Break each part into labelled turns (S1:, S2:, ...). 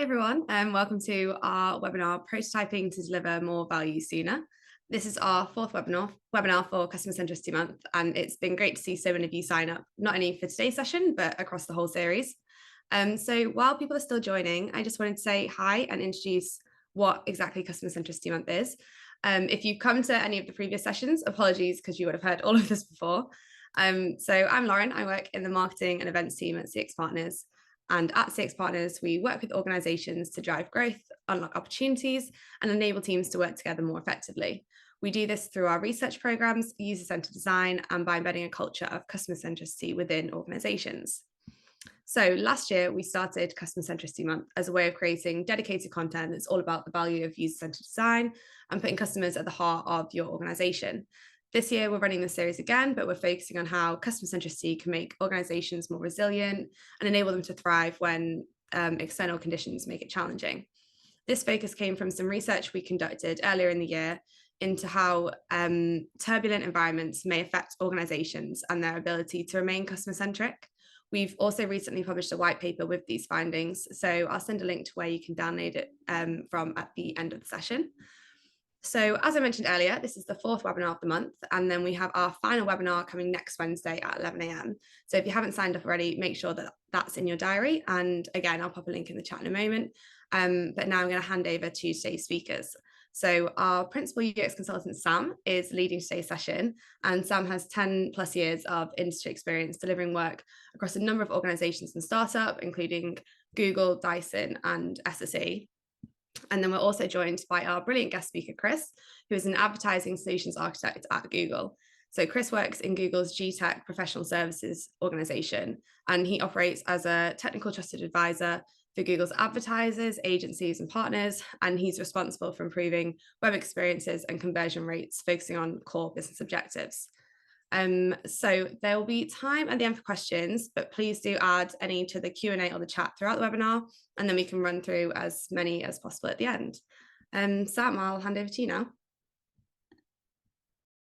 S1: everyone, and welcome to our webinar, Prototyping to Deliver More Value Sooner. This is our fourth webinar for Customer Centricity Month, and it's been great to see so many of you sign up, not only for today's session, but across the whole series. So while people are still joining, I just wanted to say hi and introduce what exactly Customer Centricity Month is. If you've come to any of the previous sessions, apologies, because you would have heard all of this before. So I'm Lauren, I work in the marketing and events team at CXPartners. And at CXPartners, we work with organizations to drive growth, unlock opportunities, and enable teams to work together more effectively. We do this through our research programs, user-centered design, and by embedding a culture of customer centricity within organizations. So last year, we started Customer Centricity Month as a way of creating dedicated content that's all about the value of user-centered design and putting customers at the heart of your organization. This year, we're running this series again, but we're focusing on how customer centricity can make organizations more resilient and enable them to thrive when external conditions make it challenging. This focus came from some research we conducted earlier in the year into how turbulent environments may affect organizations and their ability to remain customer-centric. We've also recently published a white paper with these findings, so I'll send a link to where you can download it from at the end of the session. So as I mentioned earlier, this is the fourth webinar of the month, and then we have our final webinar coming next Wednesday at 11 a.m. So if you haven't signed up already, make sure that that's in your diary. And again, I'll pop a link in the chat in a moment. But now I'm going to hand over to today's speakers. So our principal UX consultant, Sam, is leading today's session, and Sam has 10 plus years of industry experience delivering work across a number of organizations and startups, including Google, Dyson, and SSE. And then we're also joined by our brilliant guest speaker, Chris, who is an advertising solutions architect at Google. So Chris works in Google's GTech professional services organization, and he operates as a technical trusted advisor for Google's advertisers, agencies, and partners. And he's responsible for improving web experiences and conversion rates, focusing on core business objectives. So there will be time at the end for questions, but please do add any to the Q&A or the chat throughout the webinar, and then we can run through as many as possible at the end. Sam, I'll hand over to you now.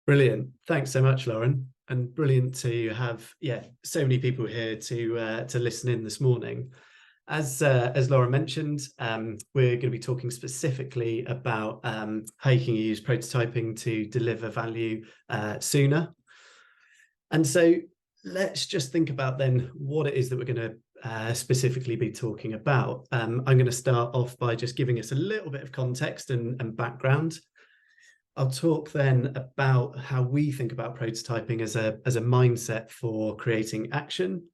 S2: Brilliant. Thanks so much, Lauren. And brilliant to have, so many people here to listen in this morning. As Lauren mentioned, we're going to be talking specifically about how you can use prototyping to deliver value sooner. And so let's just think about then what it is that we're going to specifically be talking about. I'm going to start off by just giving us a little bit of context and background. I'll talk then about how we think about prototyping as a mindset for creating action.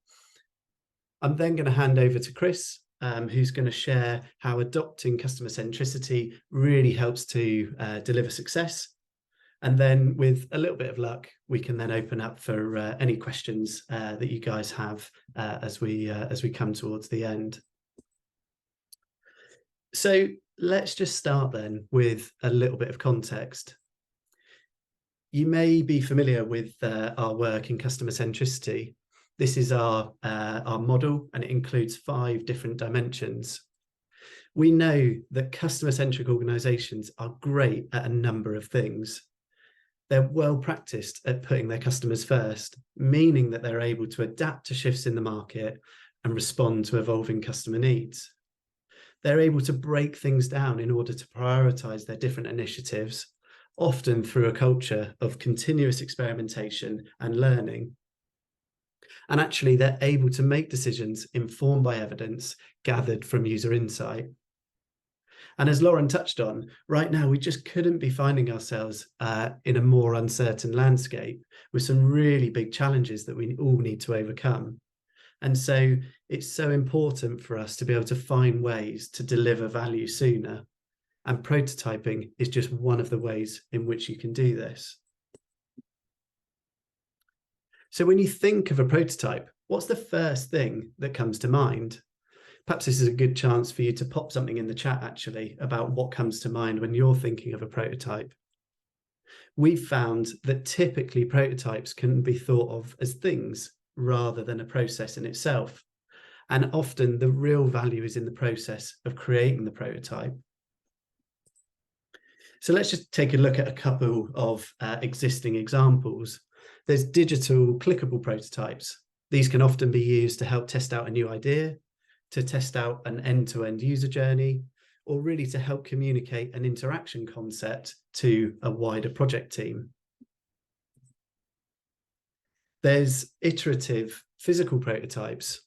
S2: I'm then going to hand over to Chris, who's going to share how adopting customer centricity really helps to deliver success. And then with a little bit of luck, we can then open up for any questions that you guys have as we come towards the end. So let's just start then with a little bit of context. You may be familiar with our work in customer centricity. This is our model, and it includes 5 different dimensions. We know that customer-centric organizations are great at a number of things. They're well practiced at putting their customers first, meaning that they're able to adapt to shifts in the market and respond to evolving customer needs. They're able to break things down in order to prioritize their different initiatives, often through a culture of continuous experimentation and learning. And actually, they're able to make decisions informed by evidence gathered from user insight. And as Lauren touched on, right now, we just couldn't be finding ourselves in a more uncertain landscape with some really big challenges that we all need to overcome. And so it's so important for us to be able to find ways to deliver value sooner. And prototyping is just one of the ways in which you can do this. So when you think of a prototype, what's the first thing that comes to mind? Perhaps this is a good chance for you to pop something in the chat, actually, about what comes to mind when you're thinking of a prototype. We've found that typically prototypes can be thought of as things rather than a process in itself. And often the real value is in the process of creating the prototype. So let's just take a look at a couple of existing examples. There's digital clickable prototypes. These can often be used to help test out a new idea, to test out an end-to-end user journey, or really to help communicate an interaction concept to a wider project team. There's iterative physical prototypes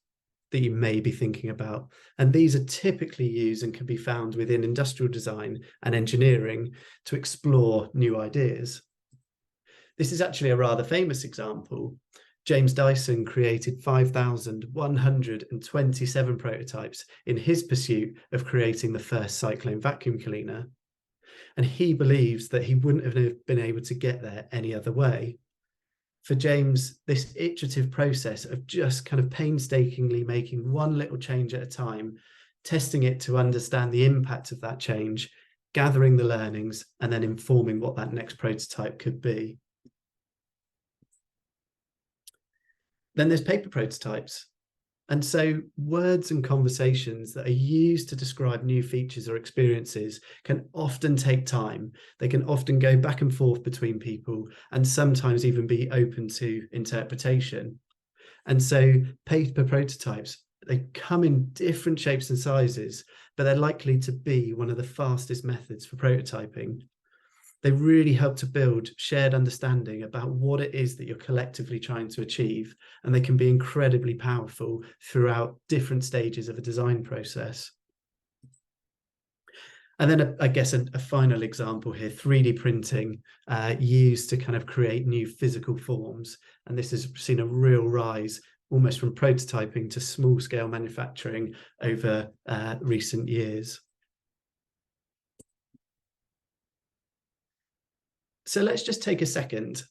S2: that you may be thinking about, and these are typically used and can be found within industrial design and engineering to explore new ideas. This is actually a rather famous example. James Dyson created 5,127 prototypes in his pursuit of creating the first cyclone vacuum cleaner. And he believes that he wouldn't have been able to get there any other way. For James, this iterative process of just kind of painstakingly making one little change at a time, testing it to understand the impact of that change, gathering the learnings, and then informing what that next prototype could be. Then there's paper prototypes. And so words and conversations that are used to describe new features or experiences can often take time. They can often go back and forth between people and sometimes even be open to interpretation. And so paper prototypes, they come in different shapes and sizes, but they're likely to be one of the fastest methods for prototyping. They really help to build shared understanding about what it is that you're collectively trying to achieve, and they can be incredibly powerful throughout different stages of a design process. And then I guess a final example here, 3D printing used to kind of create new physical forms. And this has seen a real rise almost from prototyping to small scale manufacturing over recent years. So let's just take a second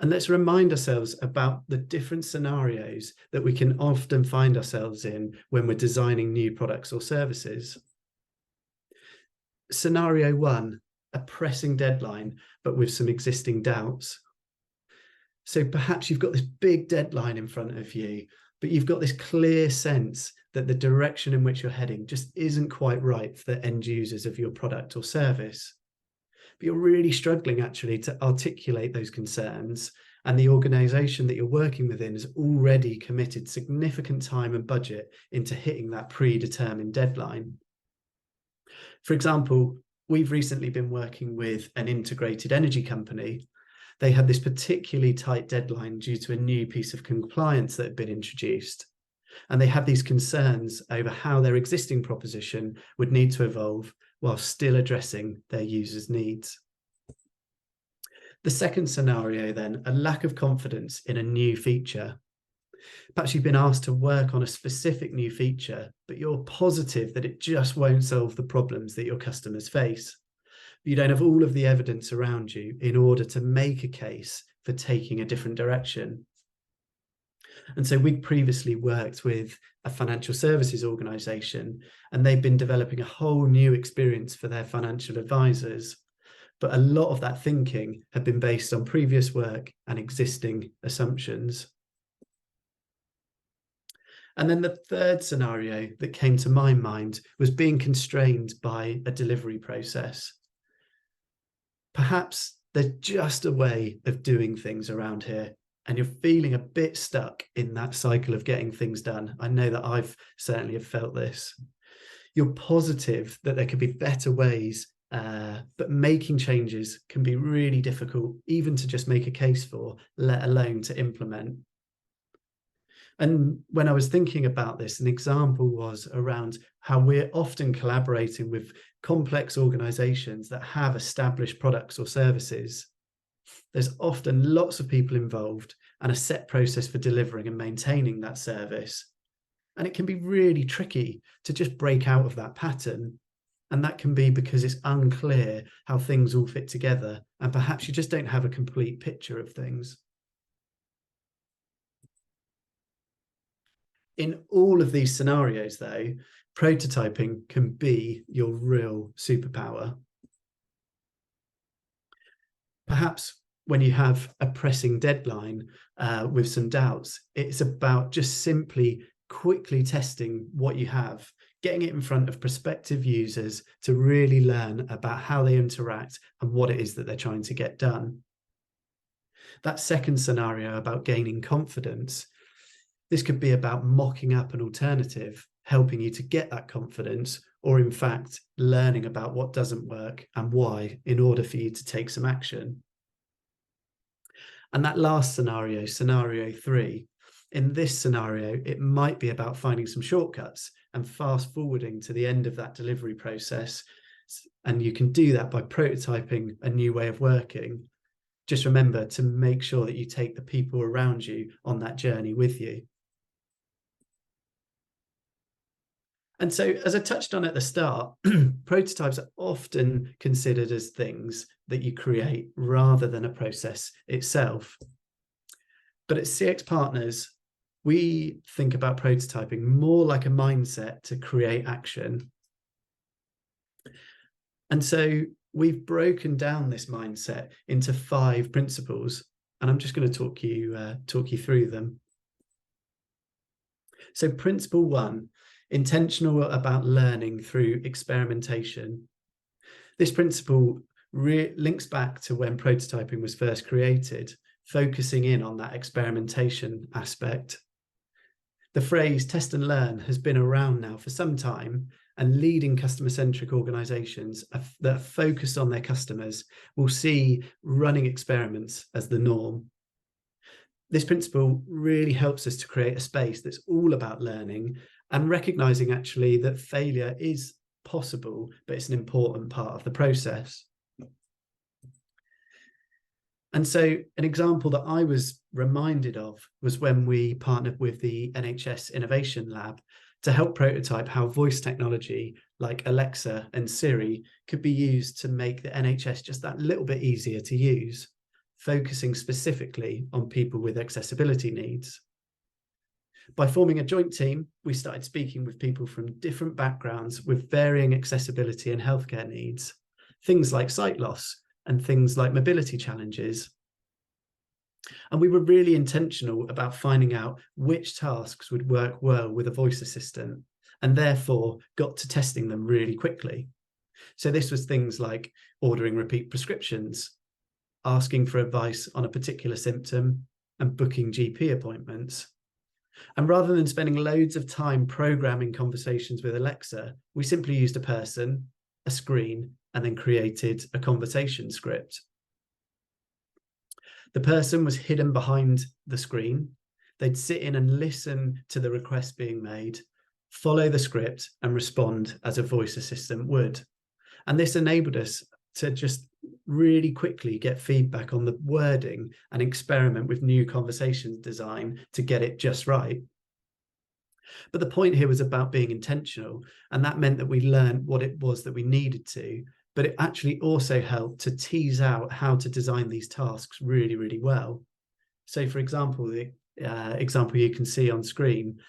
S2: and let's remind ourselves about the different scenarios that we can often find ourselves in when we're designing new products or services. Scenario one, a pressing deadline, but with some existing doubts. So perhaps you've got this big deadline in front of you, but you've got this clear sense that the direction in which you're heading just isn't quite right for the end users of your product or service. But you're really struggling actually to articulate those concerns, and the organization that you're working within has already committed significant time and budget into hitting that predetermined deadline. For example, we've recently been working with an integrated energy company. They had this particularly tight deadline due to a new piece of compliance that had been introduced. And they had these concerns over how their existing proposition would need to evolve while still addressing their users' needs. The second scenario then, a lack of confidence in a new feature. Perhaps you've been asked to work on a specific new feature, but you're positive that it just won't solve the problems that your customers face. You don't have all of the evidence around you in order to make a case for taking a different direction. And so we'd previously worked with a financial services organization, and they've been developing a whole new experience for their financial advisors. But a lot of that thinking had been based on previous work and existing assumptions. And then the third scenario that came to my mind was being constrained by a delivery process. Perhaps there's just a way of doing things around here, and you're feeling a bit stuck in that cycle of getting things done. I know that I've certainly have felt this. You're positive that there could be better ways, but making changes can be really difficult, even to just make a case for, let alone to implement. And when I was thinking about this, an example was around how we're often collaborating with complex organizations that have established products or services. There's often lots of people involved and a set process for delivering and maintaining that service. And it can be really tricky to just break out of that pattern. And that can be because it's unclear how things all fit together, and perhaps you just don't have a complete picture of things. In all of these scenarios, though, prototyping can be your real superpower. Perhaps when you have a pressing deadline with some doubts, it's about just simply quickly testing what you have, getting it in front of prospective users to really learn about how they interact and what it is that they're trying to get done. That second scenario about gaining confidence, this could be about mocking up an alternative helping you to get that confidence, or in fact, learning about what doesn't work and why in order for you to take some action. And that last scenario, scenario 3, in this scenario, it might be about finding some shortcuts and fast forwarding to the end of that delivery process. And you can do that by prototyping a new way of working. Just remember to make sure that you take the people around you on that journey with you. And so, as I touched on at the start, prototypes are often considered as things that you create rather than a process itself. But at CXPartners, we think about prototyping more like a mindset to create action. And so we've broken down this mindset into 5 principles, and I'm just going to talk you through them. So principle 1, intentional about learning through experimentation. This principle links back to when prototyping was first created, focusing in on that experimentation aspect. The phrase test and learn has been around now for some time, and leading customer-centric organizations that are focused on their customers will see running experiments as the norm. This principle really helps us to create a space that's all about learning and recognizing actually that failure is possible, but it's an important part of the process. And so an example that I was reminded of was when we partnered with the NHS Innovation Lab to help prototype how voice technology like Alexa and Siri could be used to make the NHS just that little bit easier to use, focusing specifically on people with accessibility needs. By forming a joint team, we started speaking with people from different backgrounds with varying accessibility and healthcare needs, things like sight loss and things like mobility challenges. And we were really intentional about finding out which tasks would work well with a voice assistant, and therefore got to testing them really quickly. So this was things like ordering repeat prescriptions, asking for advice on a particular symptom, and booking GP appointments. And rather than spending loads of time programming conversations with Alexa, we simply used a person, a screen, and then created a conversation script. The person was hidden behind the screen. They'd sit in and listen to the request being made, follow the script, and respond as a voice assistant would. And this enabled us to just really quickly get feedback on the wording and experiment with new conversation design to get it just right. But the point here was about being intentional, and that meant that we learned what it was that we needed to, but it actually also helped to tease out how to design these tasks really, really well. So for example, the example you can see on screen,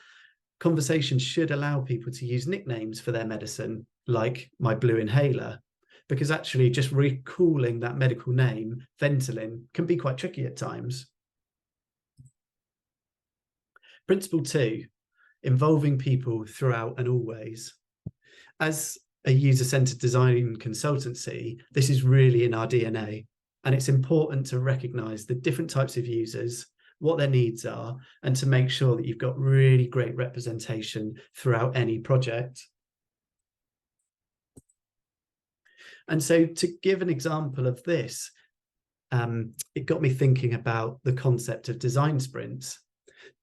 S2: conversations should allow people to use nicknames for their medicine, like my blue inhaler, because actually just recalling that medical name, Ventolin, can be quite tricky at times. Principle 2, involving people throughout and always. As a user-centered design consultancy, this is really in our DNA, and it's important to recognize the different types of users, what their needs are, and to make sure that you've got really great representation throughout any project. And so to give an example of this, it got me thinking about the concept of design sprints.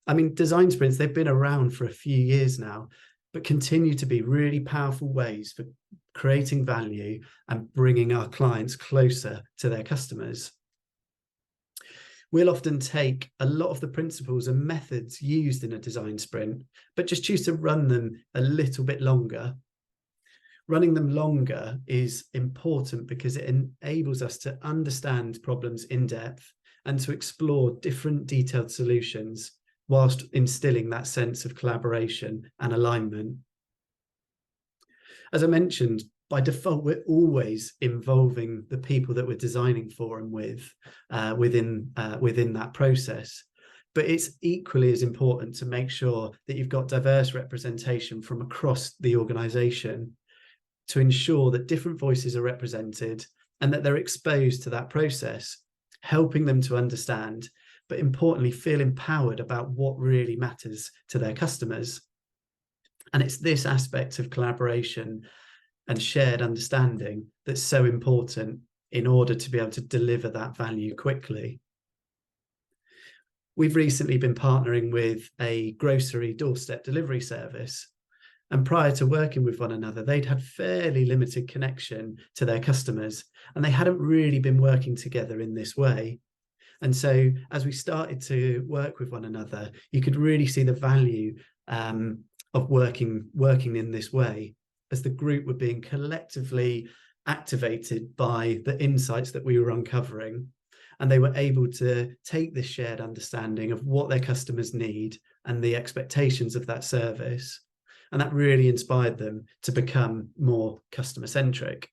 S2: I mean, design sprints, they've been around for a few years now, but continue to be really powerful ways for creating value and bringing our clients closer to their customers. We'll often take a lot of the principles and methods used in a design sprint, but just choose to run them a little bit longer. Running them longer is important because it enables us to understand problems in depth and to explore different detailed solutions, whilst instilling that sense of collaboration and alignment. As I mentioned, by default, we're always involving the people that we're designing for and with within that process. But it's equally as important to make sure that you've got diverse representation from across the organization to ensure that different voices are represented and that they're exposed to that process, helping them to understand, but importantly, feel empowered about what really matters to their customers. And it's this aspect of collaboration and shared understanding that's so important in order to be able to deliver that value quickly. We've recently been partnering with a grocery doorstep delivery service. And prior to working with one another, they'd had fairly limited connection to their customers, and they hadn't really been working together in this way. And so as we started to work with one another, you could really see the value of working in this way, as the group were being collectively activated by the insights that we were uncovering. And they were able to take this shared understanding of what their customers need and the expectations of that service. And that really inspired them to become more customer centric.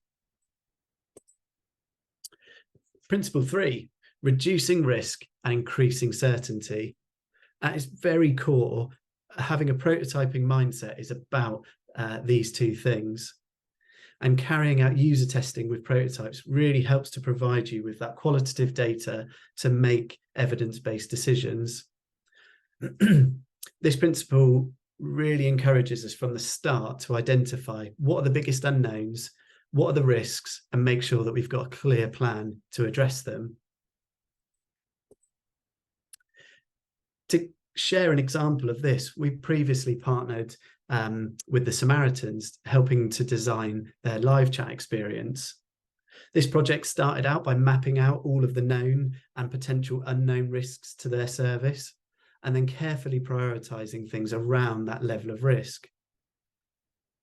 S2: Principle 3, reducing risk and increasing certainty. At its very core, having a prototyping mindset is about these two things. And carrying out user testing with prototypes really helps to provide you with that qualitative data to make evidence-based decisions. This principle really encourages us from the start to identify what are the biggest unknowns, what are the risks, and make sure that we've got a clear plan to address them. To share an example of this, we previously partnered with the Samaritans, helping to design their live chat experience. This project started out by mapping out all of the known and potential unknown risks to their service, and then carefully prioritizing things around that level of risk.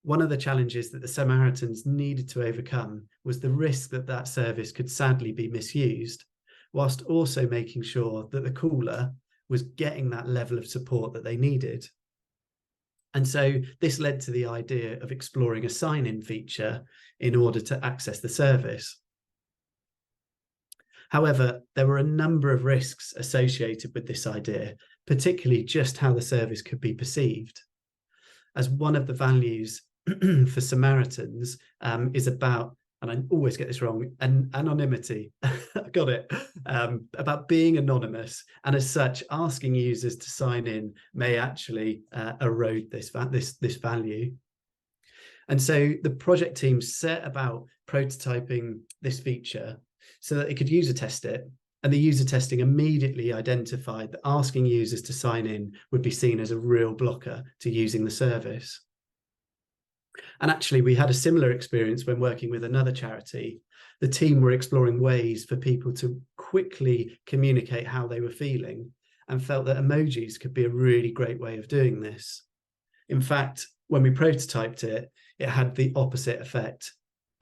S2: One of the challenges that the Samaritans needed to overcome was the risk that that service could sadly be misused, whilst also making sure that the caller was getting that level of support that they needed. And so this led to the idea of exploring a sign-in feature in order to access the service. However, there were a number of risks associated with this idea, particularly just how the service could be perceived. As one of the values for Samaritans is about, and I always get this wrong, anonymity. I got it. About being anonymous, and as such, asking users to sign in may actually erode this value. And so the project team set about prototyping this feature so that they could user test it. And the user testing immediately identified that asking users to sign in would be seen as a real blocker to using the service. And actually, we had a similar experience when working with another charity. The team were exploring ways for people to quickly communicate how they were feeling, and felt that emojis could be a really great way of doing this. In fact, when we prototyped it, it had the opposite effect.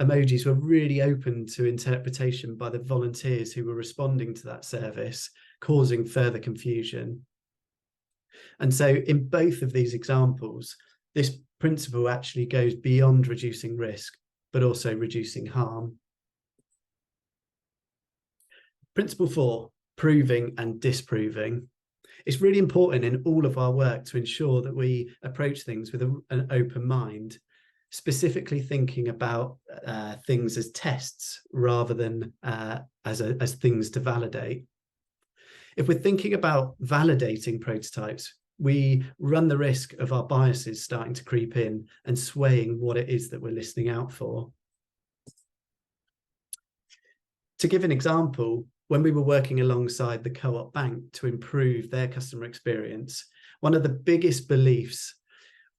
S2: Emojis were really open to interpretation by the volunteers who were responding to that service, causing further confusion. And so in both of these examples, this principle actually goes beyond reducing risk, but also reducing harm. Principle 4, proving and disproving. It's really important in all of our work to ensure that we approach things with an open mind, specifically thinking about things as tests rather than as things to validate. If we're thinking about validating prototypes, we run the risk of our biases starting to creep in and swaying what it is that we're listening out for. To give an example, when we were working alongside the Co-op Bank to improve their customer experience, one of the biggest beliefs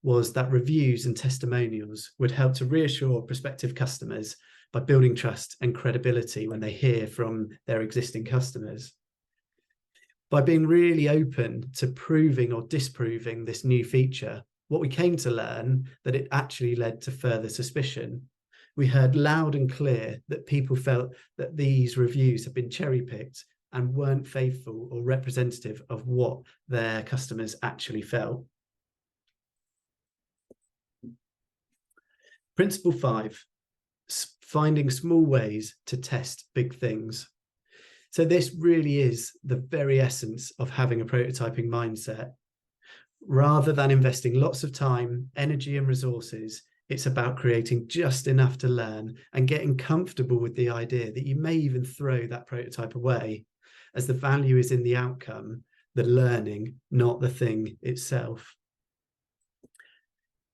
S2: was that reviews and testimonials would help to reassure prospective customers by building trust and credibility when they hear from their existing customers. By being really open to proving or disproving this new feature, what we came to learn that it actually led to further suspicion. We heard loud and clear that people felt that these reviews had been cherry-picked and weren't faithful or representative of what their customers actually felt. Principle 5, finding small ways to test big things. So this really is the very essence of having a prototyping mindset. Rather than investing lots of time, energy, and resources, it's about creating just enough to learn and getting comfortable with the idea that you may even throw that prototype away, as the value is in the outcome, the learning, not the thing itself.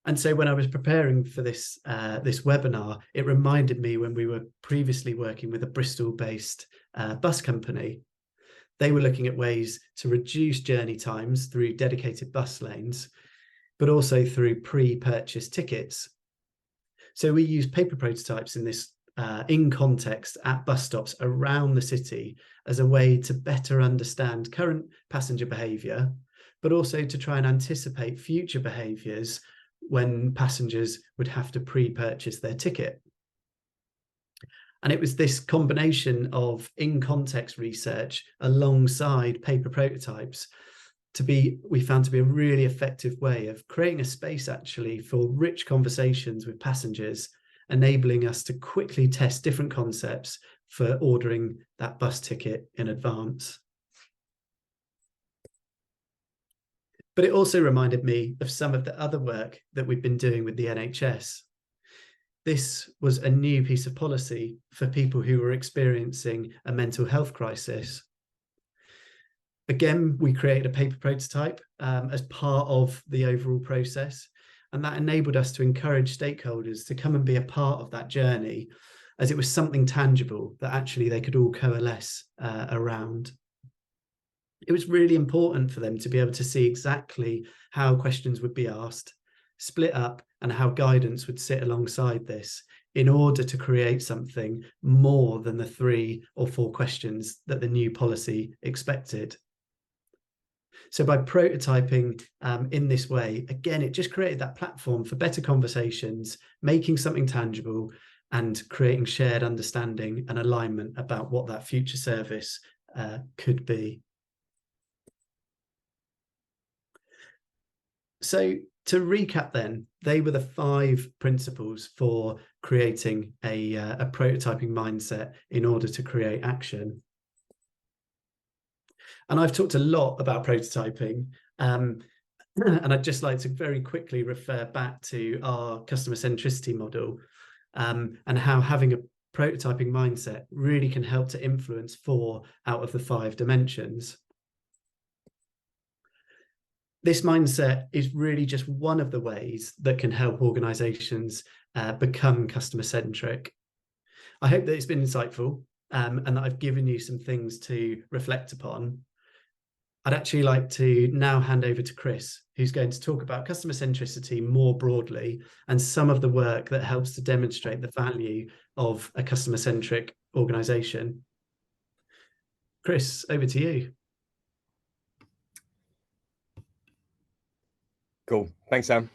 S2: And so when I was preparing for this webinar, it reminded me when we were previously working with a Bristol-based bus company. They were looking at ways to reduce journey times through dedicated bus lanes, but also through pre-purchase tickets. So we use paper prototypes in this in context at bus stops around the city as a way to better understand current passenger behaviour, but also to try and anticipate future behaviours when passengers would have to pre-purchase their ticket. And it was this combination of in-context research alongside paper prototypes we found to be a really effective way of creating a space actually for rich conversations with passengers, enabling us to quickly test different concepts for ordering that bus ticket in advance. But it also reminded me of some of the other work that we've been doing with the NHS. This was a new piece of policy for people who were experiencing a mental health crisis. Again, we created a paper prototype as part of the overall process, and that enabled us to encourage stakeholders to come and be a part of that journey, as it was something tangible that actually they could all coalesce around. It was really important for them to be able to see exactly how questions would be asked, split up, and how guidance would sit alongside this in order to create something more than the 3 or 4 questions that the new policy expected. So by prototyping in this way, again, it just created that platform for better conversations, making something tangible and creating shared understanding and alignment about what that future service could be. So to recap then, they were the 5 principles for creating a prototyping mindset in order to create action. And I've talked a lot about prototyping, and I'd just like to very quickly refer back to our customer centricity model and how having a prototyping mindset really can help to influence 4 out of the 5 dimensions. This mindset is really just one of the ways that can help organizations become customer centric. I hope that it's been insightful and that I've given you some things to reflect upon. I'd actually like to now hand over to Chris, who's going to talk about customer centricity more broadly and some of the work that helps to demonstrate the value of a customer centric organization. Chris, over to you.
S3: Cool. Thanks, Sam.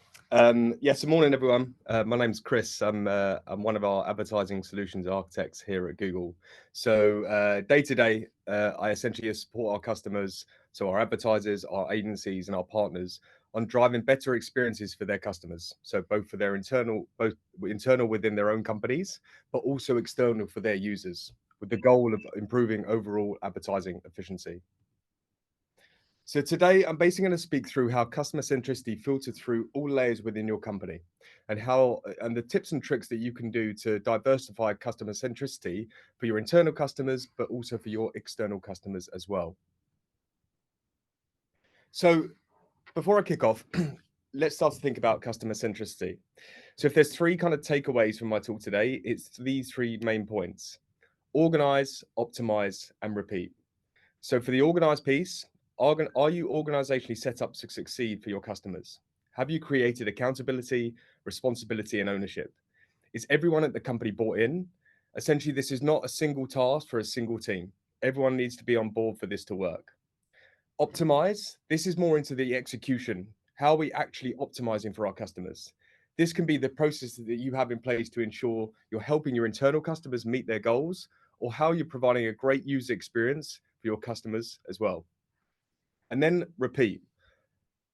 S3: Yes, good morning, everyone. My name's Chris. I'm one of our advertising solutions architects here at Google. So day to day, I essentially support our customers, so our advertisers, our agencies, and our partners on driving better experiences for their customers. So both internal within their own companies, but also external for their users, with the goal of improving overall advertising efficiency. So today, I'm basically going to speak through how customer centricity filters through all layers within your company and the tips and tricks that you can do to diversify customer centricity for your internal customers, but also for your external customers as well. So before I kick off, let's start to think about customer centricity. So if there's 3 kind of takeaways from my talk today, it's these 3 main points: organize, optimize, and repeat. So for the organize piece, are you organizationally set up to succeed for your customers? Have you created accountability, responsibility, and ownership? Is everyone at the company bought in? Essentially, this is not a single task for a single team. Everyone needs to be on board for this to work. Optimize, this is more into the execution. How are we actually optimizing for our customers? This can be the process that you have in place to ensure you're helping your internal customers meet their goals, or how you're providing a great user experience for your customers as well. And then repeat.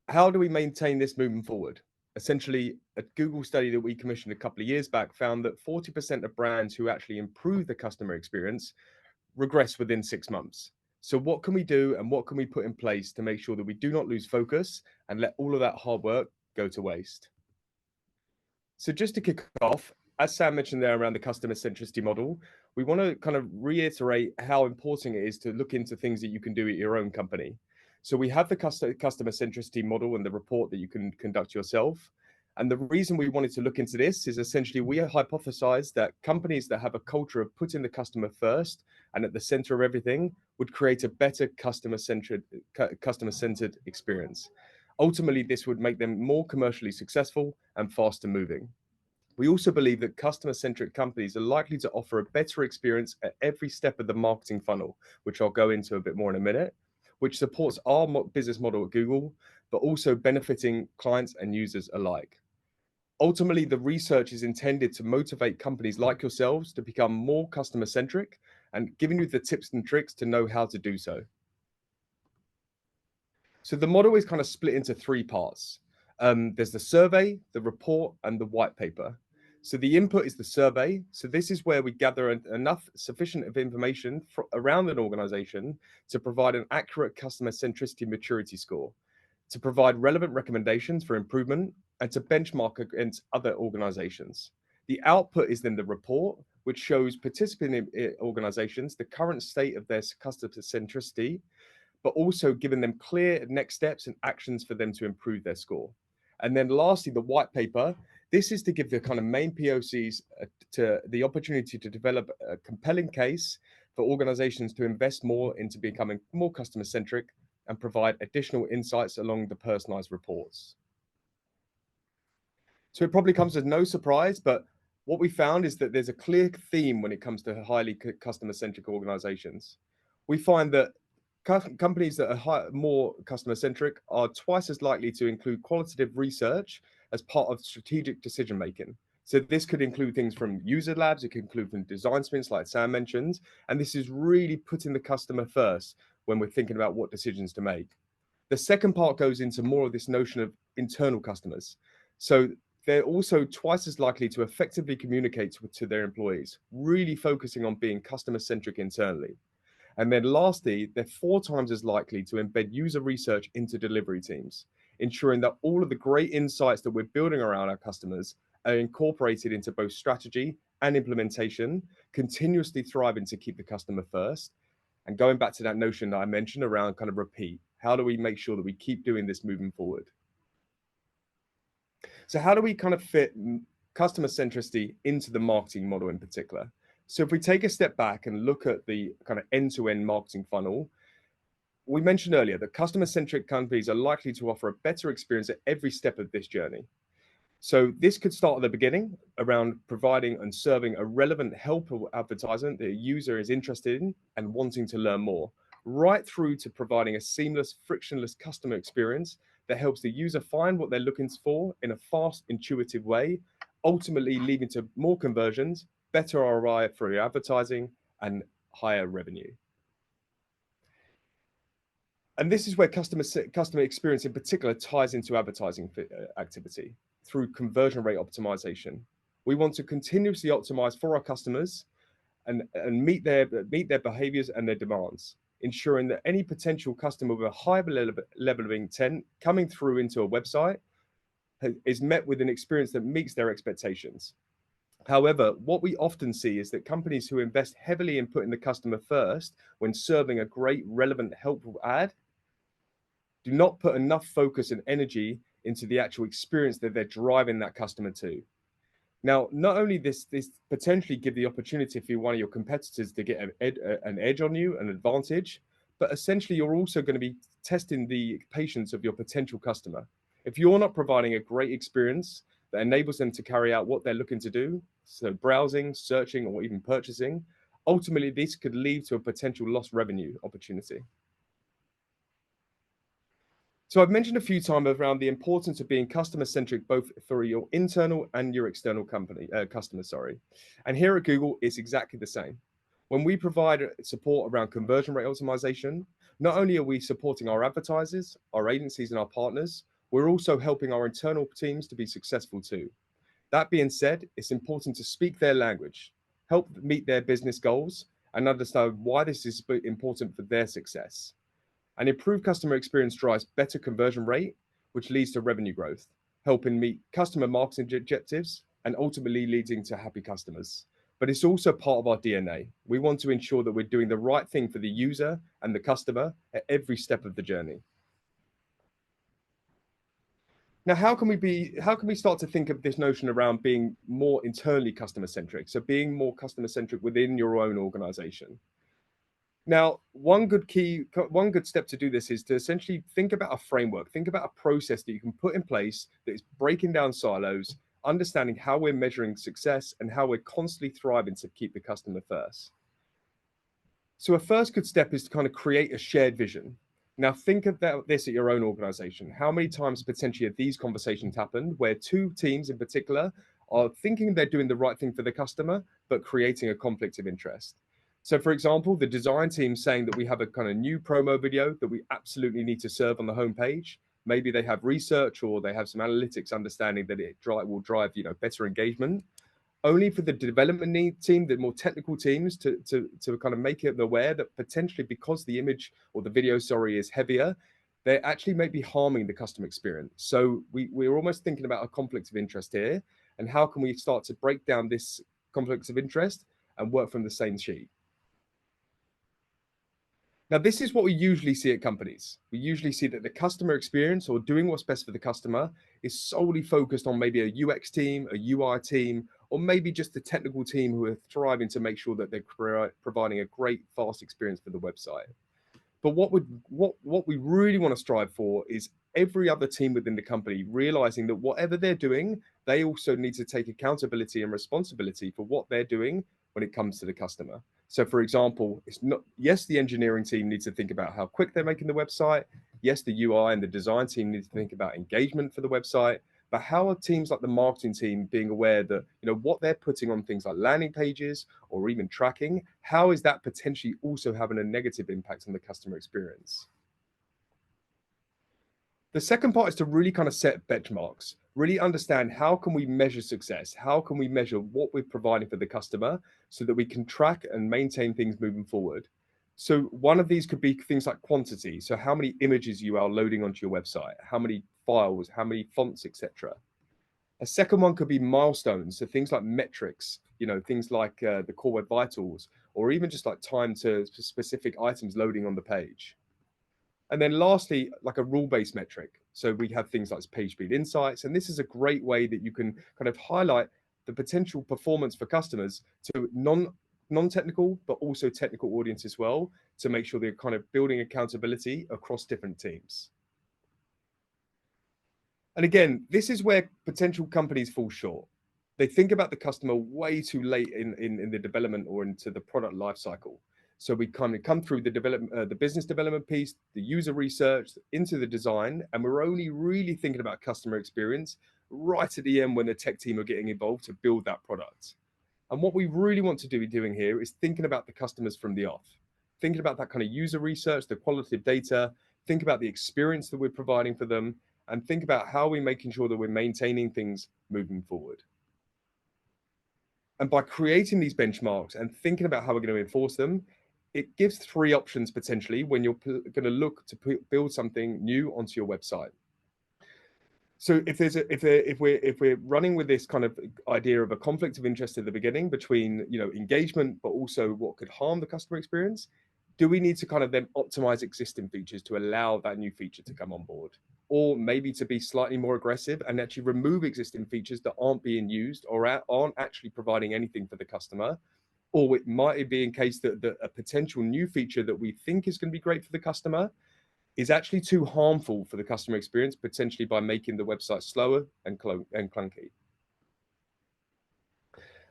S3: How do we maintain this moving forward? Essentially, a Google study that we commissioned a couple of years back found that 40% of brands who actually improve the customer experience regress within 6 months. So what can we do and what can we put in place to make sure that we do not lose focus and let all of that hard work go to waste? So just to kick off, as Sam mentioned there around the customer centricity model, we want to kind of reiterate how important it is to look into things that you can do at your own company. So we have the customer centricity model and the report that you can conduct yourself. And the reason we wanted to look into this is essentially we hypothesized that companies that have a culture of putting the customer first and at the center of everything would create a better customer-centered experience. Ultimately, this would make them more commercially successful and faster moving. We also believe that customer-centric companies are likely to offer a better experience at every step of the marketing funnel, which I'll go into a bit more in a minute, which supports our business model at Google, but also benefiting clients and users alike. Ultimately, the research is intended to motivate companies like yourselves to become more customer-centric and giving you the tips and tricks to know how to do so. So the model is kind of split into three parts. There's the survey, the report, and the white paper. So the input is the survey. So this is where we gather sufficient of information around an organization to provide an accurate customer centricity maturity score, to provide relevant recommendations for improvement, and to benchmark against other organizations. The output is then the report, which shows participating organizations the current state of their customer centricity, but also giving them clear next steps and actions for them to improve their score. And then lastly, the white paper. This is to give the kind of main POCs to the opportunity to develop a compelling case for organizations to invest more into becoming more customer centric and provide additional insights along the personalized reports. So it probably comes as no surprise, but what we found is that there's a clear theme when it comes to highly customer-centric organizations. We find that companies that are more customer-centric are twice as likely to include qualitative research as part of strategic decision-making. So this could include things from user labs, it could include from design sprints like Sam mentioned, and this is really putting the customer first when we're thinking about what decisions to make. The second part goes into more of this notion of internal customers. So they're also twice as likely to effectively communicate to their employees, really focusing on being customer-centric internally. And then lastly, they're 4 times as likely to embed user research into delivery teams, ensuring that all of the great insights that we're building around our customers are incorporated into both strategy and implementation, continuously thriving to keep the customer first. And going back to that notion that I mentioned around kind of repeat, how do we make sure that we keep doing this moving forward? So how do we kind of fit customer centricity into the marketing model in particular? So if we take a step back and look at the kind of end-to-end marketing funnel, we mentioned earlier that customer-centric companies are likely to offer a better experience at every step of this journey. So this could start at the beginning around providing and serving a relevant helpful advertisement that a user is interested in and wanting to learn more, right through to providing a seamless, frictionless customer experience that helps the user find what they're looking for in a fast, intuitive way, ultimately leading to more conversions, better ROI for your advertising, and higher revenue. And this is where customer experience in particular ties into advertising activity through conversion rate optimization. We want to continuously optimize for our customers and meet their behaviors and their demands, ensuring that any potential customer with a high level of intent coming through into a website is met with an experience that meets their expectations. However, what we often see is that companies who invest heavily in putting the customer first when serving a great, relevant, helpful ad do not put enough focus and energy into the actual experience that they're driving that customer to. Now, not only this potentially give the opportunity for one of your competitors to get an edge on you, an advantage, but essentially you're also going to be testing the patience of your potential customer. If you're not providing a great experience that enables them to carry out what they're looking to do, so browsing, searching, or even purchasing, ultimately this could lead to a potential lost revenue opportunity. So I've mentioned a few times around the importance of being customer-centric, both for your internal and your external customers. And here at Google, it's exactly the same. When we provide support around conversion rate optimization, not only are we supporting our advertisers, our agencies, and our partners, we're also helping our internal teams to be successful too. That being said, it's important to speak their language, help meet their business goals, and understand why this is important for their success. An improved customer experience drives better conversion rate, which leads to revenue growth, helping meet customer marketing objectives and ultimately leading to happy customers. But it's also part of our DNA. We want to ensure that we're doing the right thing for the user and the customer at every step of the journey. Now, how can we start to think of this notion around being more internally customer centric? So being more customer centric within your own organization. Now, one good step to do this is to essentially think about a framework, think about a process that you can put in place that is breaking down silos, understanding how we're measuring success and how we're constantly thriving to keep the customer first. So a first good step is to kind of create a shared vision. Now, think about this at your own organization. How many times potentially have these conversations happened where two teams in particular are thinking they're doing the right thing for the customer, but creating a conflict of interest? So, for example, the design team saying that we have a kind of new promo video that we absolutely need to serve on the homepage. Maybe they have research or they have some analytics understanding that it will drive, better engagement. Only for the development team, the more technical teams, to kind of make it aware that potentially because the image or the video, is heavier, they actually may be harming the customer experience. So we're almost thinking about a conflict of interest here, and how can we start to break down this conflict of interest and work from the same sheet? Now, this is what we usually see at companies. We usually see that the customer experience or doing what's best for the customer is solely focused on maybe a UX team, a UI team, or maybe just a technical team who are thriving to make sure that they're providing a great, fast experience for the website. But what we really want to strive for is every other team within the company realizing that whatever they're doing, they also need to take accountability and responsibility for what they're doing when it comes to the customer. So, for example, yes, the engineering team needs to think about how quick they're making the website. Yes, the UI and the design team need to think about engagement for the website. But how are teams like the marketing team being aware that, what they're putting on things like landing pages or even tracking, how is that potentially also having a negative impact on the customer experience? The second part is to really kind of set benchmarks, really understand how can we measure success? How can we measure what we're providing for the customer so that we can track and maintain things moving forward? So one of these could be things like quantity. So how many images you are loading onto your website, how many files, how many fonts, etc. A second one could be milestones. So things like metrics, things like the core web vitals, or even just like time to specific items loading on the page. And then lastly, like a rule-based metric. So we have things like page speed insights, and this is a great way that you can kind of highlight the potential performance for customers to non-technical, but also technical audience as well, to make sure they're kind of building accountability across different teams. And again, this is where potential companies fall short. They think about the customer way too late in the development or into the product lifecycle. So we kind of come through the business development piece, the user research, into the design, and we're only really thinking about customer experience right at the end when the tech team are getting involved to build that product. And what we really want to be doing here is thinking about the customers from the off, thinking about that kind of user research, the qualitative data, think about the experience that we're providing for them, and think about how we're making sure that we're maintaining things moving forward. And by creating these benchmarks and thinking about how we're going to enforce them, it gives three options potentially when you're going to look to build something new onto your website. So if we're running with this kind of idea of a conflict of interest at the beginning between engagement, but also what could harm the customer experience, do we need to kind of then optimize existing features to allow that new feature to come on board? Or maybe to be slightly more aggressive and actually remove existing features that aren't being used or aren't actually providing anything for the customer? Or it might be in case that a potential new feature that we think is going to be great for the customer is actually too harmful for the customer experience, potentially by making the website slower and clunky.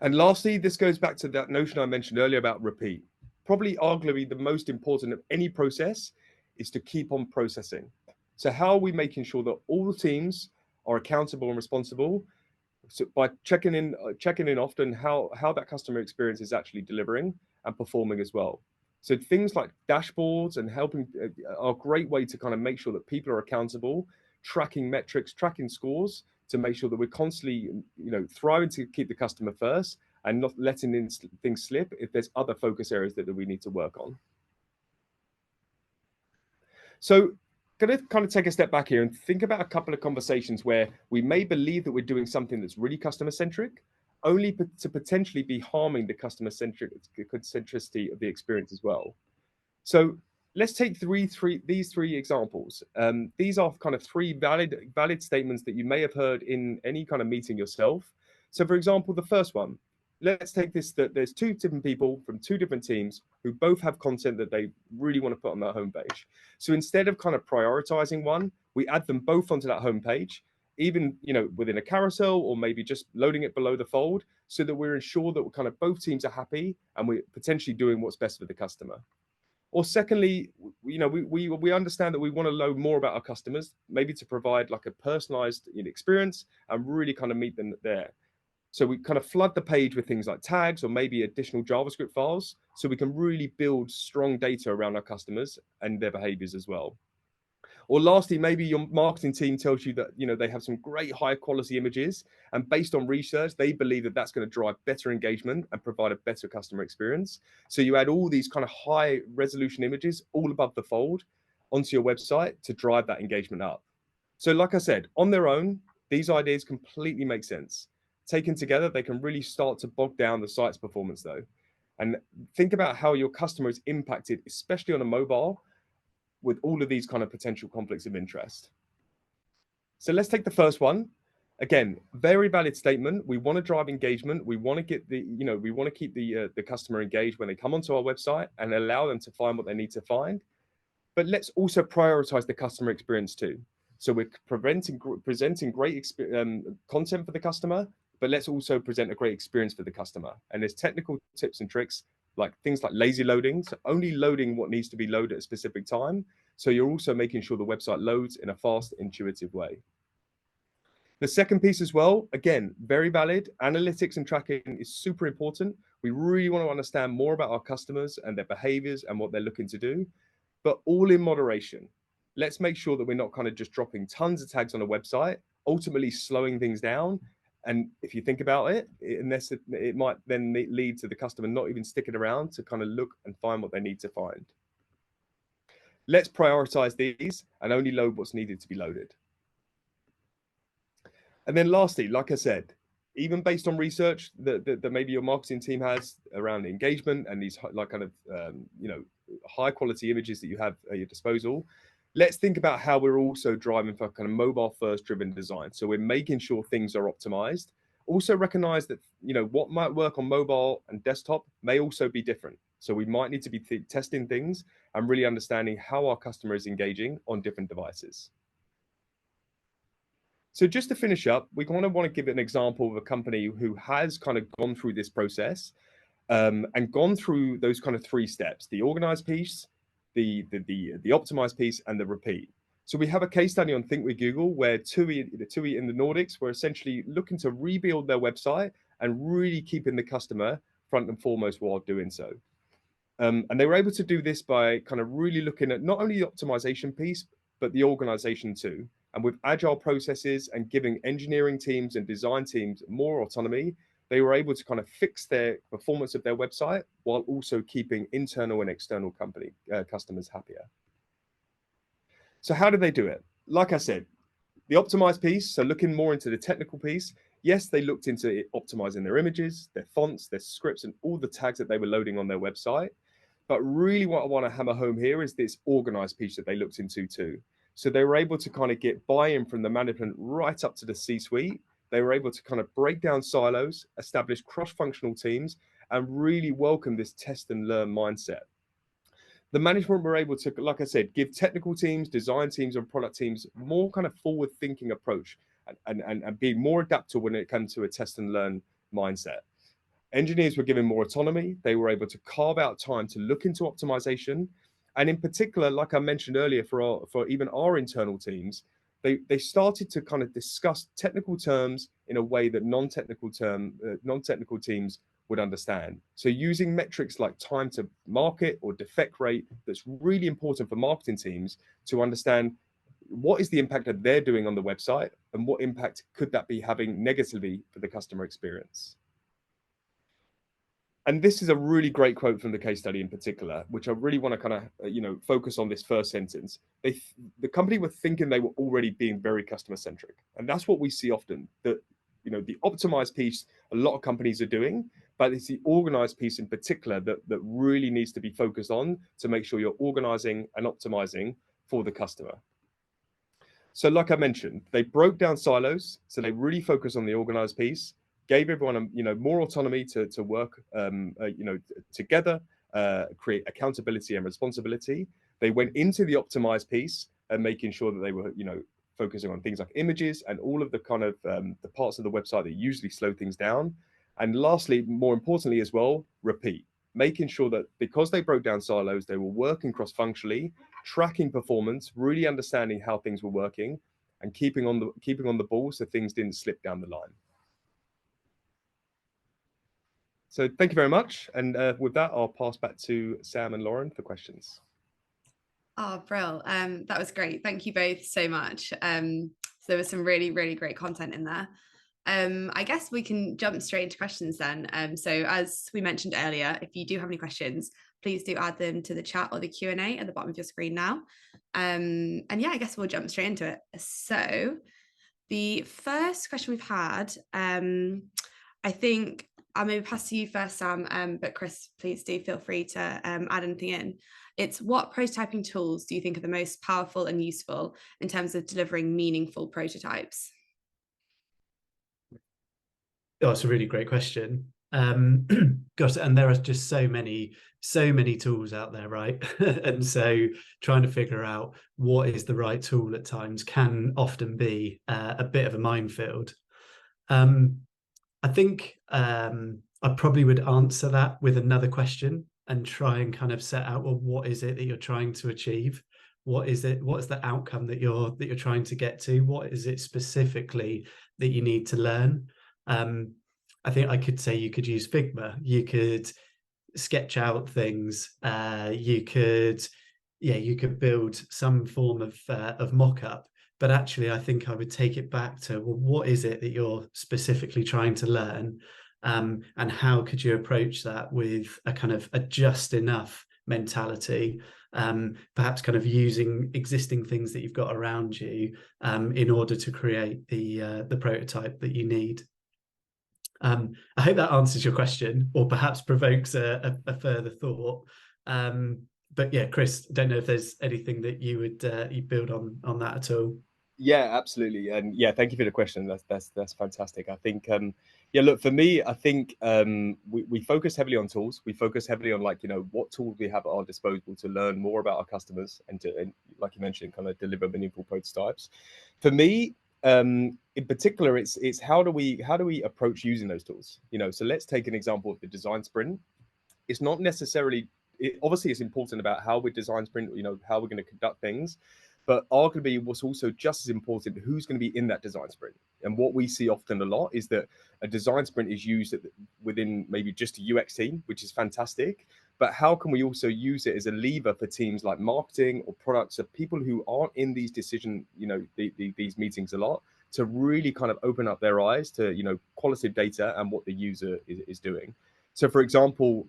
S3: And lastly, this goes back to that notion I mentioned earlier about repeat. Probably arguably the most important of any process is to keep on processing. So how are we making sure that all the teams are accountable and responsible? So by checking in often how that customer experience is actually delivering and performing as well. So things like dashboards and helping are a great way to kind of make sure that people are accountable, tracking metrics, tracking scores to make sure that we're constantly, thriving to keep the customer first and not letting things slip if there's other focus areas that we need to work on. So going to kind of take a step back here and think about a couple of conversations where we may believe that we're doing something that's really customer centric, only to potentially be harming the customer centricity of the experience as well. So Let's take these three examples. These are kind of three valid statements that you may have heard in any kind of meeting yourself. So for example, the first one, let's take this, that there's two different people from two different teams who both have content that they really want to put on their homepage. So instead of kind of prioritizing one, we add them both onto that homepage, even, you know, within a carousel, or maybe just loading it below the fold, so that we're ensured that we're kind of both teams are happy and we're potentially doing what's best for the customer. Or secondly, you know, we understand that we want to know more about our customers, maybe to provide like a personalized experience and really kind of meet them there. So we kind of flood the page with things like tags or maybe additional JavaScript files, so we can really build strong data around our customers and their behaviors as well. Or lastly, maybe your marketing team tells you that, you know, they have some great high quality images, and based on research, they believe that that's going to drive better engagement and provide a better customer experience. So you add all these kind of high resolution images all above the fold onto your website to drive that engagement up. So like I said, on their own, these ideas completely make sense. Taken together, they can really start to bog down the site's performance though. And think about how your customer is impacted, especially on a mobile, with all of these kind of potential conflicts of interest. So let's take the first one. Again, very valid statement. We want to drive engagement. We want to get the, you know, we want to keep the customer engaged when they come onto our website and allow them to find what they need to find. But let's also prioritize the customer experience too. So we're presenting great content for the customer, but let's also present a great experience for the customer. And there's technical tips and tricks, like things like lazy loading, so only loading what needs to be loaded at a specific time. So you're also making sure the website loads in a fast, intuitive way. The second piece as well, again, very valid. Analytics and tracking is super important. We really want to understand more about our customers and their behaviors and what they're looking to do, but all in moderation. Let's make sure that we're not kind of just dropping tons of tags on a website, ultimately slowing things down. And if you think about it, it might then lead to the customer not even sticking around to kind of look and find what they need to find. Let's prioritize these and only load what's needed to be loaded. And then lastly, like I said, even based on research that maybe your marketing team has around engagement and these like kind of high quality images that you have at your disposal, let's think about how we're also driving for kind of mobile first driven design. So we're making sure things are optimized. Also recognize that, you know, what might work on mobile and desktop may also be different. So we might need to be testing things and really understanding how our customer is engaging on different devices. So just to finish up, we kind of want to give an example of a company who has kind of gone through this process and gone through those kind of three steps: the organized piece, the optimized piece, and the repeat. So we have a case study on Think with Google where TUI in the Nordics were essentially looking to rebuild their website and really keeping the customer front and foremost while doing so. And they were able to do this by kind of really looking at not only the optimization piece, but the organization too. And with agile processes and giving engineering teams and design teams more autonomy, they were able to kind of fix their performance of their website while also keeping internal and external customers happier. So how did they do it? Like I said, the optimized piece, so looking more into the technical piece, yes, they looked into optimizing their images, their fonts, their scripts, and all the tags that they were loading on their website. But really what I want to hammer home here is this organized piece that they looked into too. So they were able to kind of get buy-in from the management right up to the C-suite. They were able to kind of break down silos, establish cross-functional teams, and really welcome this test and learn mindset. The management were able to, like I said, give technical teams, design teams, and product teams more kind of forward-thinking approach and be more adaptable when it comes to a test and learn mindset. Engineers were given more autonomy. They were able to carve out time to look into optimization. And in particular, like I mentioned earlier, for even our internal teams, they started to kind of discuss technical terms in a way that non-technical teams would understand. So using metrics like time to market or defect rate, that's really important for marketing teams to understand what is the impact that they're doing on the website and what impact could that be having negatively for the customer experience. And this is a really great quote from the case study in particular, which I really want to kind of, focus on this first sentence. The company were thinking they were already being very customer centric. And that's what we see often, that the optimized piece a lot of companies are doing, but it's the organized piece in particular that really needs to be focused on to make sure you're organizing and optimizing for the customer. So like I mentioned, they broke down silos, so they really focus on the organized piece, gave everyone more autonomy to work together, create accountability and responsibility. They went into the optimized piece and making sure that they were focusing on things like images and all of the kind of the parts of the website that usually slow things down. And lastly, more importantly as well, repeat, making sure that because they broke down silos, they were working cross-functionally, tracking performance, really understanding how things were working, and keeping on the ball so things didn't slip down the line. So thank you very much. And with that, I'll pass back to Sam and Lauren for questions.
S1: Oh, Brill. That was great. Thank you both so much. So there was some really, really great content in there. I guess we can jump straight into questions then. So as we mentioned earlier, if you do have any questions, please do add them to the chat or the Q&A at the bottom of your screen now. And yeah, I guess we'll jump straight into it. So the first question we've had, I think I'll maybe pass to you first, Sam, but Chris, please do feel free to add anything in. It's what prototyping tools do you think are the most powerful and useful in terms of delivering meaningful prototypes?
S2: Oh, it's a really great question. Gosh, and there are just so many tools out there, right? And so trying to figure out what is the right tool at times can often be a bit of a minefield. I think I probably would answer that with another question and try and kind of set out, well, what is it that you're trying to achieve? What is it? What's the outcome that you're trying to get to? What is it specifically that you need to learn? I think I could say you could use Figma. You could sketch out things. You could build some form of mock-up. But actually, I think I would take it back to, well, what is it that you're specifically trying to learn? And how could you approach that with a kind of a just enough mentality, perhaps kind of using existing things that you've got around you in order to create the prototype that you need. I hope that answers your question, or perhaps provokes a further thought. But yeah, Chris, don't know if there's anything that you would you build on that at all.
S3: Yeah, absolutely. And yeah, thank you for the question. That's fantastic. I think yeah, look, for me, I think we focus heavily on tools. We focus heavily on what tools we have at our disposal to learn more about our customers and like you mentioned, kind of deliver meaningful prototypes. For me, in particular, it's how do we approach using those tools? So let's take an example of the design sprint. It's not necessarily obviously it's important about how we design sprint, how we're going to conduct things. But arguably, what's also just as important, who's going to be in that design sprint. And what we see often a lot is that a design sprint is used within maybe just a UX team, which is fantastic. But how can we also use it as a lever for teams like marketing or products, of people who aren't in these these meetings a lot, to really kind of open up their eyes to, qualitative data and what the user is doing. So, for example,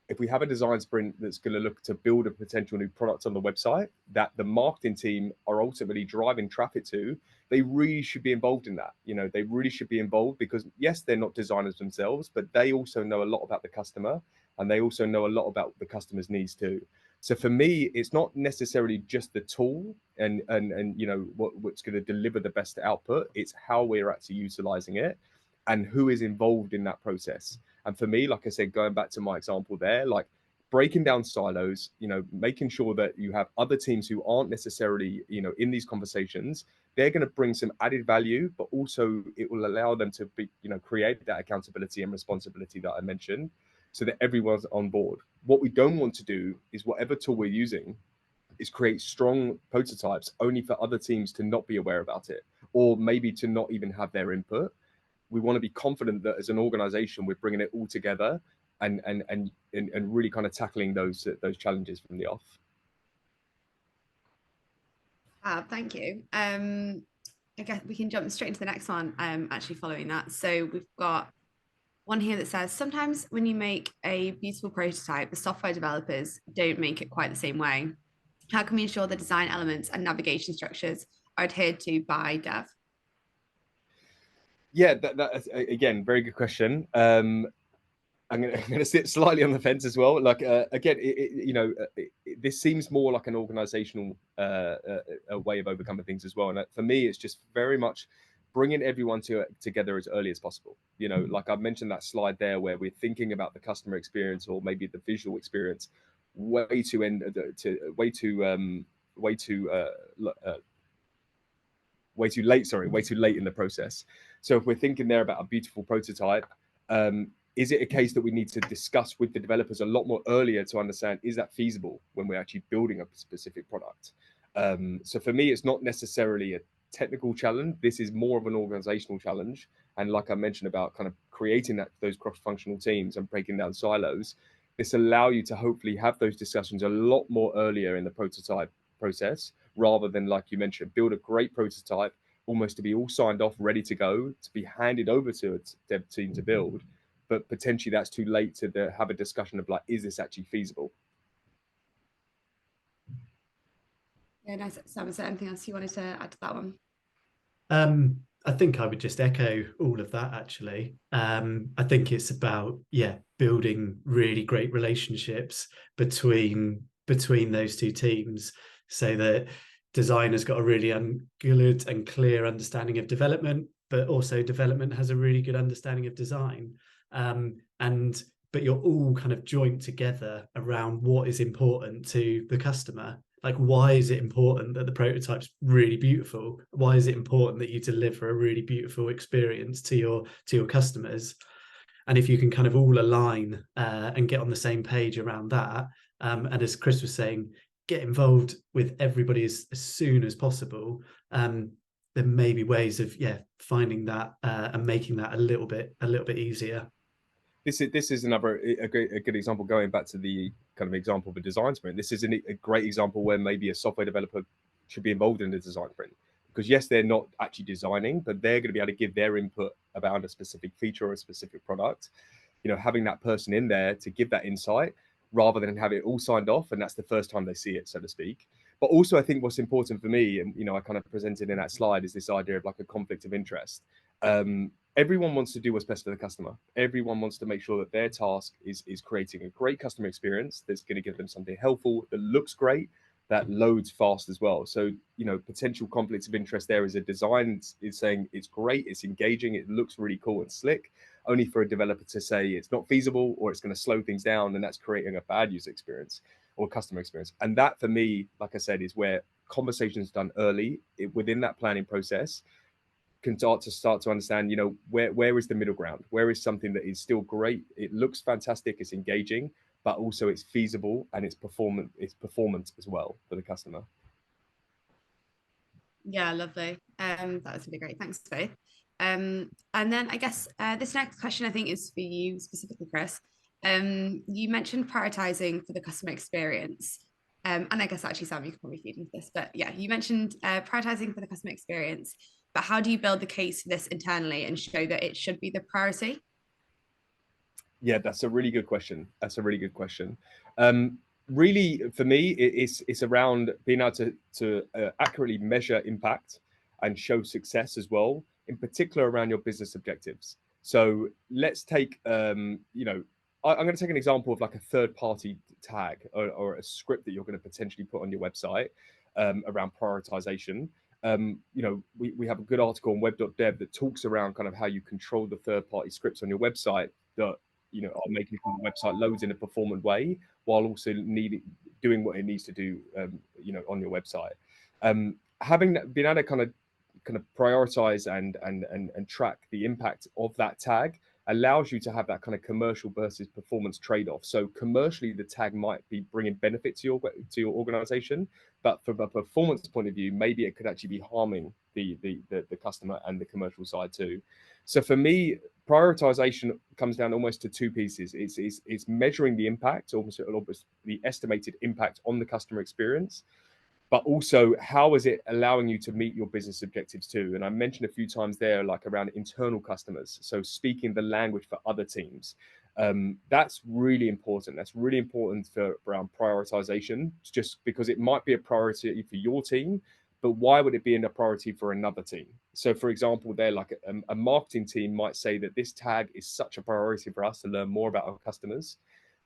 S3: if we have a design sprint that's going to look to build a potential new product on the website that the marketing team are ultimately driving traffic to, they really should be involved in that. They really should be involved because, yes, they're not designers themselves, but they also know a lot about the customer, and they also know a lot about the customer's needs too. So for me, it's not necessarily just the tool and what's going to deliver the best output. It's how we're actually utilizing it and who is involved in that process. And for me, like I said, going back to my example there, like breaking down silos, making sure that you have other teams who aren't necessarily, in these conversations, they're going to bring some added value, but also it will allow them to be, create that accountability and responsibility that I mentioned, so that everyone's on board. What we don't want to do is whatever tool we're using is create strong prototypes only for other teams to not be aware about it, or maybe to not even have their input. We want to be confident that as an organization, we're bringing it all together and really kind of tackling those challenges from the off.
S1: Thank you. I guess we can jump straight into the next one, actually following that. So we've got one here that says, sometimes when you make a beautiful prototype, the software developers don't make it quite the same way. How can we ensure the design elements and navigation structures are adhered to by dev?
S3: Yeah, that again, very good question. I'm gonna sit slightly on the fence as well. Like again, this seems more like an organizational a way of overcoming things as well. And for me, it's just very much bringing everyone together as early as possible. Like I mentioned that slide there where we're thinking about the customer experience or maybe the visual experience way too end to way too way too way too late. Sorry, way too late in the process. So if we're thinking there about a beautiful prototype, is it a case that we need to discuss with the developers a lot more earlier to understand, is that feasible when we're actually building a specific product? So for me, it's not necessarily a technical challenge. This is more of an organizational challenge. And like I mentioned about kind of creating those cross-functional teams and breaking down silos, this allow you to hopefully have those discussions a lot more earlier in the prototype process, rather than, like you mentioned, build a great prototype almost to be all signed off, ready to go, to be handed over to a dev team to build. But potentially that's too late to have a discussion of like, is this actually feasible?
S1: Yeah, nice. Sam, is there anything else you wanted to add to that one?
S2: I think I would just echo all of that, actually. I think it's about, building really great relationships between those two teams, so that designers got a really good and clear understanding of development, but also development has a really good understanding of design. But you're all kind of joined together around what is important to the customer. Like, why is it important that the prototype's really beautiful? Why is it important that you deliver a really beautiful experience to your customers? And if you can kind of all align and get on the same page around that, and as Chris was saying, get involved with everybody as soon as possible, there may be ways of finding that and making that a little bit easier.
S3: This is another a good example, going back to the kind of example of a design sprint. This is a great example where maybe a software developer should be involved in the design sprint, because yes, they're not actually designing, but they're going to be able to give their input about a specific feature or a specific product. Having that person in there to give that insight rather than have it all signed off, and that's the first time they see it, so to speak. But also, I think what's important for me, and I kind of presented in that slide, is this idea of like a conflict of interest. Everyone wants to do what's best for the customer. Everyone wants to make sure that their task is creating a great customer experience that's going to give them something helpful, that looks great, that loads fast as well. So, potential conflicts of interest there is a design is saying it's great, it's engaging, it looks really cool and slick, only for a developer to say it's not feasible or it's going to slow things down, and that's creating a bad user experience or customer experience. And that, for me, like I said, is where conversations done early within that planning process can start to understand, where is the middle ground? Where is something that is still great? It looks fantastic, it's engaging, but also it's feasible and it's performance as well for the customer.
S1: Yeah, lovely. That was really great. Thanks both. And then I guess this next question I think is for you specifically, Chris. You mentioned prioritizing for the customer experience. And I guess actually, Sam, you could probably feed into this, but yeah, you mentioned prioritizing for the customer experience. But how do you build the case for this internally and show that it should be the priority?
S3: Yeah, that's a really good question. Really, for me, it's around being able to accurately measure impact and show success as well, in particular around your business objectives. So let's take, I'm going to take an example of like a third-party tag or a script that you're going to potentially put on your website around prioritization. We have a good article on web.dev that talks around kind of how you control the third-party scripts on your website that are making sure the website loads in a performant way while also doing what it needs to do, on your website. Having been able to kind of prioritize and track the impact of that tag allows you to have that kind of commercial versus performance trade-off. So commercially, the tag might be bringing benefit to your organization, but from a performance point of view, maybe it could actually be harming the customer and the commercial side too. So for me, prioritization comes down almost to two pieces. It's measuring the impact, almost the estimated impact on the customer experience, but also how is it allowing you to meet your business objectives too? And I mentioned a few times there, like around internal customers. So speaking the language for other teams. That's really important. That's really important for around prioritization, just because it might be a priority for your team, but why would it be a priority for another team? So for example, they're like a marketing team might say that this tag is such a priority for us to learn more about our customers.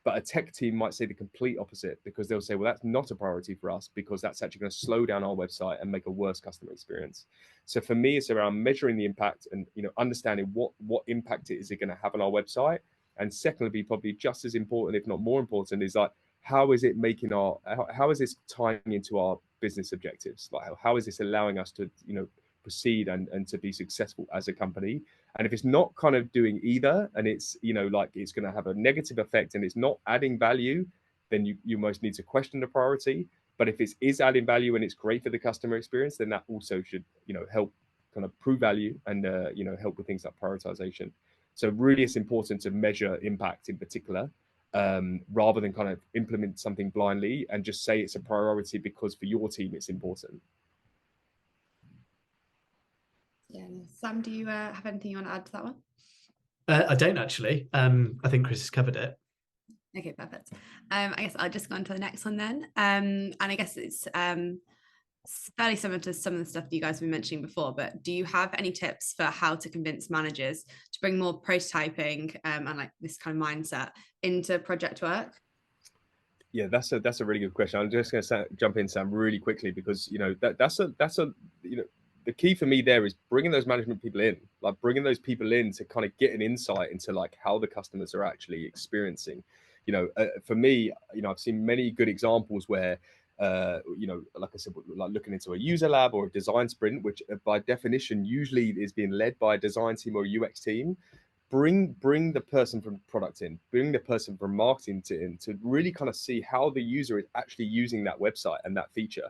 S3: But a tech team might say the complete opposite, because they'll say, well, that's not a priority for us because that's actually going to slow down our website and make a worse customer experience. So for me, it's around measuring the impact and, you know, understanding what impact it is going to have on our website. And secondly, probably just as important, if not more important, is like, how is it making how is this tying into our business objectives? Like, how is this allowing us to, you know, proceed and to be successful as a company? And if it's not kind of doing either, and it's, you know, like it's going to have a negative effect and it's not adding value, then you most need to question the priority. But if it is adding value and it's great for the customer experience, then that also should, you know, help kind of prove value and, you know, help with things like prioritization. So really, it's important to measure impact in particular, rather than kind of implement something blindly and just say it's a priority because for your team it's important.
S1: Yeah, Sam, do you have anything you want to add to that one?
S2: I don't actually. I think Chris has covered it.
S1: Okay, perfect. I guess I'll just go on to the next one then. And I guess it's fairly similar to some of the stuff that you guys have been mentioning before, but do you have any tips for how to convince managers to bring more prototyping and like this kind of mindset into project work?
S3: Yeah, that's a really good question. I'm just going to jump in, Sam, really quickly, because, you know, that's a you know, the key for me there is bringing those management people in, like bringing those people in to kind of get an insight into like how the customers are actually experiencing. You know, for me, you know, I've seen many good examples where, you know, like I said, like looking into a user lab or a design sprint, which by definition usually is being led by a design team or a UX team. Bring the person from product in, bring the person from marketing in to really kind of see how the user is actually using that website and that feature.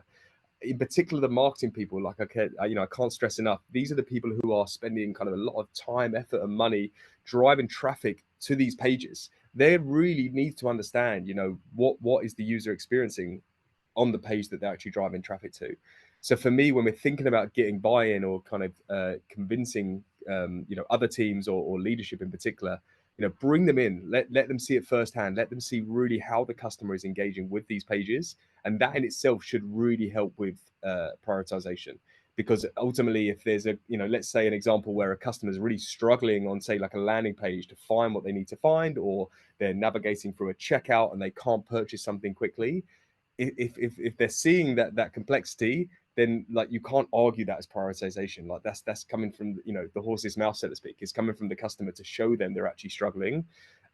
S3: In particular, the marketing people, like you know, I can't stress enough, these are the people who are spending kind of a lot of time, effort, and money driving traffic to these pages. They really need to understand, you know, what is the user experiencing on the page that they're actually driving traffic to. So for me, when we're thinking about getting buy-in or kind of convincing, you know, other teams or leadership in particular, you know, bring them in, let them see it firsthand, let them see really how the customer is engaging with these pages. And that in itself should really help with prioritization. Because ultimately, if there's a, you know, let's say an example where a customer is really struggling on, say, like a landing page to find what they need to find, or they're navigating through a checkout and they can't purchase something quickly, if they're seeing that complexity, then like you can't argue that as prioritization. Like that's coming from, you know, the horse's mouth, so to speak. It's coming from the customer to show them they're actually struggling.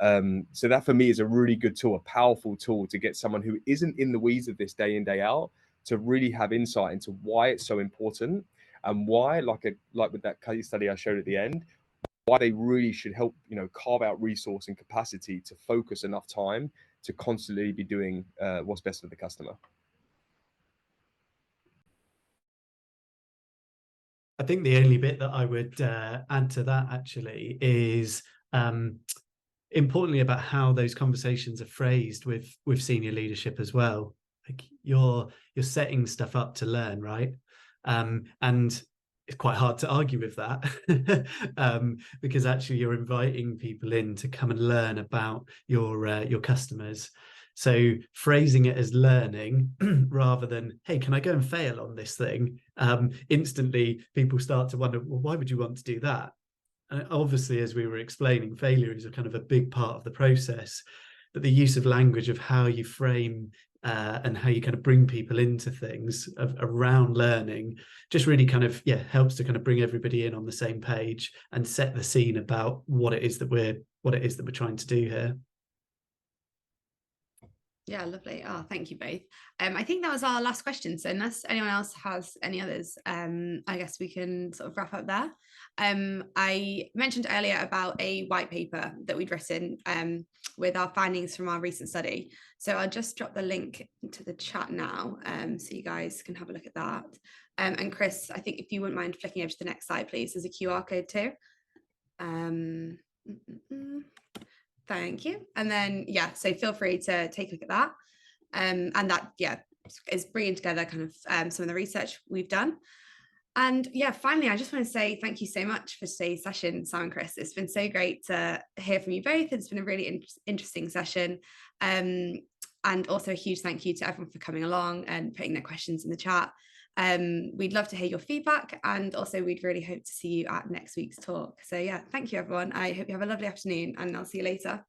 S3: So that for me is a really good tool, a powerful tool to get someone who isn't in the weeds of this day in, day out, to really have insight into why it's so important and why, like with that case study I showed at the end, why they really should help, you know, carve out resource and capacity to focus enough time to constantly be doing what's best for the customer.
S2: I think the only bit that I would add to that actually is importantly about how those conversations are phrased with senior leadership as well. Like you're setting stuff up to learn, right? And it's quite hard to argue with that because actually you're inviting people in to come and learn about your customers. So phrasing it as learning rather than, hey, can I go and fail on this thing? Instantly people start to wonder, well, why would you want to do that? And obviously, as we were explaining, failure is a kind of a big part of the process, but the use of language of how you frame and how you kind of bring people into things around learning just really kind of, yeah, helps to kind of bring everybody in on the same page and set the scene about what it is that we're trying to do here.
S1: Yeah, lovely. Oh, thank you both. I think that was our last question. So unless anyone else has any others, I guess we can sort of wrap up there. I mentioned earlier about a white paper that we'd written with our findings from our recent study. So I'll just drop the link into the chat now so you guys can have a look at that. And Chris, I think if you wouldn't mind flicking over to the next slide, please. There's a QR code too. Thank you. And then, yeah, so feel free to take a look at that. And that, yeah, is bringing together kind of some of the research we've done. And yeah, finally, I just want to say thank you so much for today's session, Sam and Chris. It's been so great to hear from you both. It's been a really interesting session. And also a huge thank you to everyone for coming along and putting their questions in the chat. We'd love to hear your feedback, and also we'd really hope to see you at next week's talk. So yeah, thank you everyone. I hope you have a lovely afternoon, and I'll see you later.